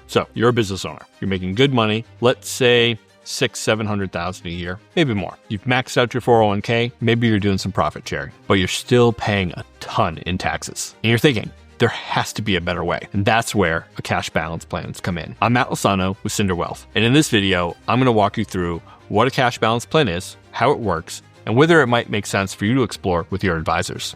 So you're a business owner. You're making good money. Let's say $600,000-$700,000 a year, maybe more. You've maxed out your 401k. Maybe you're doing some profit sharing, but you're still paying a ton in taxes. And you're thinking, there has to be a better way. And that's where a cash balance plans come in. I'm Matt Losanno with Cinder Wealth. And in this video, I'm going to walk you through what a cash balance plan is, how it works, and whether it might make sense for you to explore with your advisors.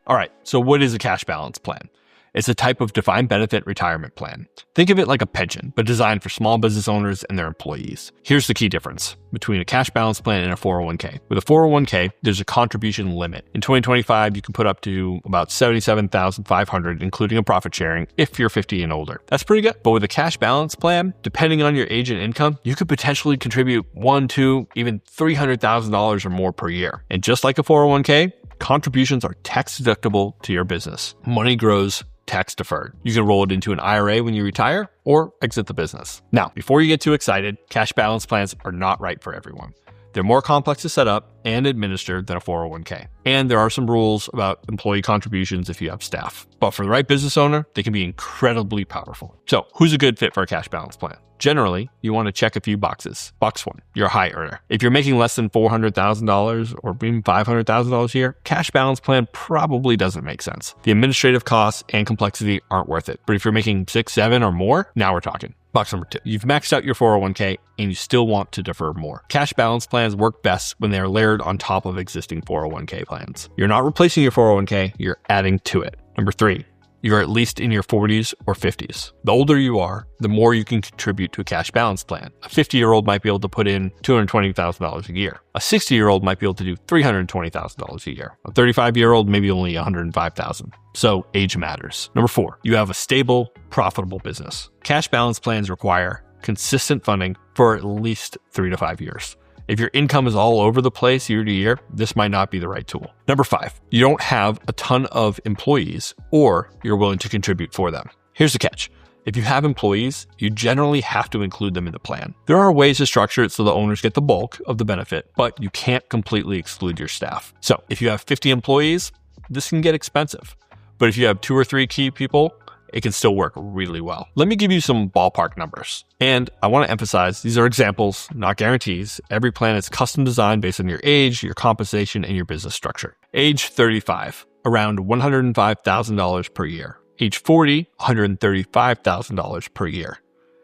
All right, so what is a cash balance plan? It's a type of defined benefit retirement plan. Think of it like a pension, but designed for small business owners and their employees. Here's the key difference between a cash balance plan and a 401k. With a 401k, there's a contribution limit. In 2025, you can put up to about $77,500, including a profit sharing, if you're 50 and older. That's pretty good. But with a cash balance plan, depending on your age and income, you could potentially contribute $1, $2, even $300,000 or more per year. And just like a 401k, contributions are tax deductible to your business. Money grows tax deferred. You can roll it into an IRA when you retire or exit the business. Now, before you get too excited, cash balance plans are not right for everyone. They're more complex to set up and administer than a 401k. And there are some rules about employee contributions if you have staff. But for the right business owner, they can be incredibly powerful. So who's a good fit for a cash balance plan? Generally, you want to check a few boxes. Box 1, you're a high earner. If you're making less than $400,000 or even $500,000 a year, cash balance plan probably doesn't make sense. The administrative costs and complexity aren't worth it. But if you're making 6, 7 or more, now we're talking. Box number 2, you've maxed out your 401k and you still want to defer more. Cash balance plans work best when they are layered on top of existing 401k plans. You're not replacing your 401k, you're adding to it. Number 3, you're at least in your 40s or 50s. The older you are, the more you can contribute to a cash balance plan. A 50-year-old might be able to put in $220,000 a year. A 60-year-old might be able to do $320,000 a year. A 35-year-old, maybe only $105,000. So age matters. Number 4, you have a stable, profitable business. Cash balance plans require consistent funding for at least 3 to 5 years. If your income is all over the place year to year, this might not be the right tool. Number 5, you don't have a ton of employees or you're willing to contribute for them. Here's the catch. If you have employees, you generally have to include them in the plan. There are ways to structure it so the owners get the bulk of the benefit, but you can't completely exclude your staff. So if you have 50 employees, this can get expensive. But if you have 2 or 3 key people, it can still work really well. Let me give you some ballpark numbers. And I want to emphasize, these are examples, not guarantees. Every plan is custom designed based on your age, your compensation, and your business structure. Age 35, around $105,000 per year. Age 40, $135,000 per year.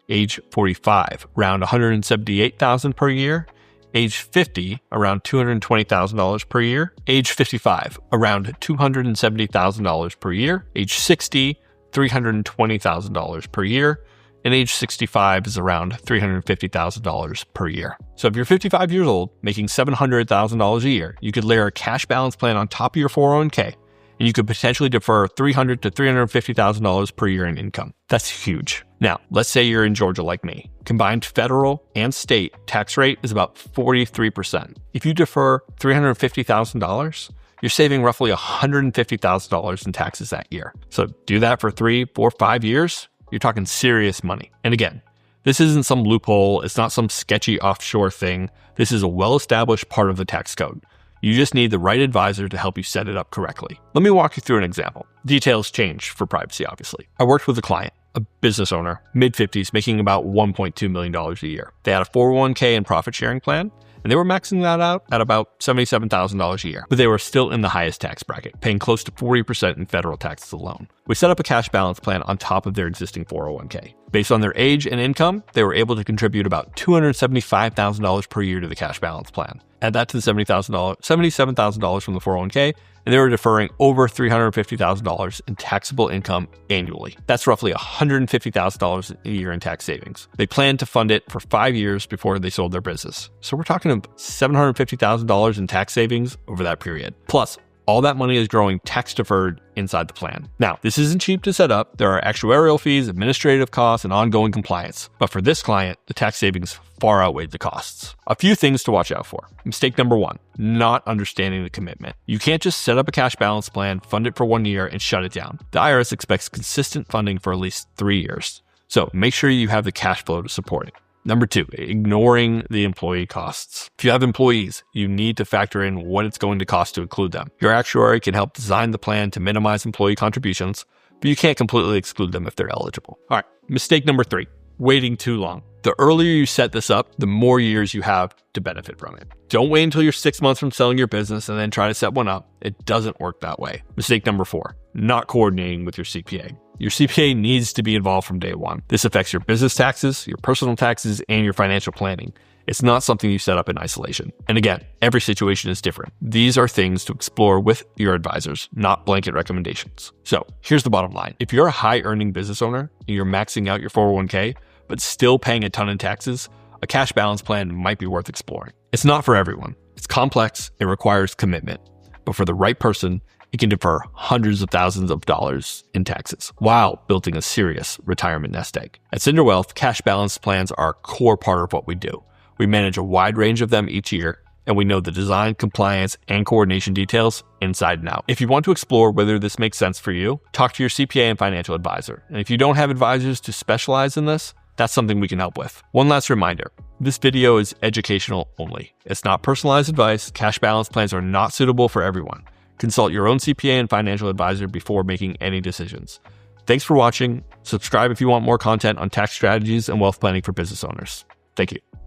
Age 45, around $178,000 per year. Age 50, around $220,000 per year. Age 55, around $270,000 per year. Age 60, $320,000 per year, and age 65 is around $350,000 per year. So if you're 55 years old, making $700,000 a year, you could layer a cash balance plan on top of your 401k, and you could potentially defer $300,000 to $350,000 per year in income. That's huge. Now, let's say you're in Georgia like me. Combined federal and state tax rate is about 43%. If you defer $350,000, you're saving roughly $150,000 in taxes that year. So do that for 3, 4, 5 years, you're talking serious money. And again, this isn't some loophole. It's not some sketchy offshore thing. This is a well-established part of the tax code. You just need the right advisor to help you set it up correctly. Let me walk you through an example. Details change for privacy, obviously. I worked with a client, a business owner, mid-50s, making about $1.2 million a year. They had a 401k and profit sharing plan, and they were maxing that out at about $77,000 a year, but they were still in the highest tax bracket, paying close to 40% in federal taxes alone. We set up a cash balance plan on top of their existing 401k. Based on their age and income, they were able to contribute about $275,000 per year to the cash balance plan. Add that to the $77,000 from the 401k, and they were deferring over $350,000 in taxable income annually. That's roughly $150,000 a year in tax savings. They planned to fund it for 5 years before they sold their business. So we're talking about $750,000 in tax savings over that period. Plus, all that money is growing tax deferred inside the plan. Now, this isn't cheap to set up. There are actuarial fees, administrative costs, and ongoing compliance. But for this client, the tax savings far outweighed the costs. A few things to watch out for. Mistake number 1, not understanding the commitment. You can't just set up a cash balance plan, fund it for 1 year, and shut it down. The IRS expects consistent funding for at least 3 years. So make sure you have the cash flow to support it. Number 2, ignoring the employee costs. If you have employees, you need to factor in what it's going to cost to include them. Your actuary can help design the plan to minimize employee contributions, but you can't completely exclude them if they're eligible. All right, mistake number 3, waiting too long. The earlier you set this up, the more years you have to benefit from it. Don't wait until you're 6 months from selling your business and then try to set one up. It doesn't work that way. Mistake number 4, not coordinating with your CPA. Your CPA needs to be involved from day one. This affects your business taxes, your personal taxes, and your financial planning. It's not something you set up in isolation. And again, every situation is different. These are things to explore with your advisors, not blanket recommendations. So here's the bottom line. If you're a high-earning business owner and you're maxing out your 401k, but still paying a ton in taxes, a cash balance plan might be worth exploring. It's not for everyone. It's complex, it requires commitment. But for the right person, it can defer hundreds of thousands of dollars in taxes while building a serious retirement nest egg. At Cinder Wealth, cash balance plans are a core part of what we do. We manage a wide range of them each year, and we know the design, compliance, and coordination details inside and out. If you want to explore whether this makes sense for you, talk to your CPA and financial advisor. And if you don't have advisors to specialize in this, that's something we can help with. One last reminder, this video is educational only. It's not personalized advice. Cash balance plans are not suitable for everyone. Consult your own CPA and financial advisor before making any decisions. Thanks for watching. Subscribe if you want more content on tax strategies and wealth planning for business owners. Thank you.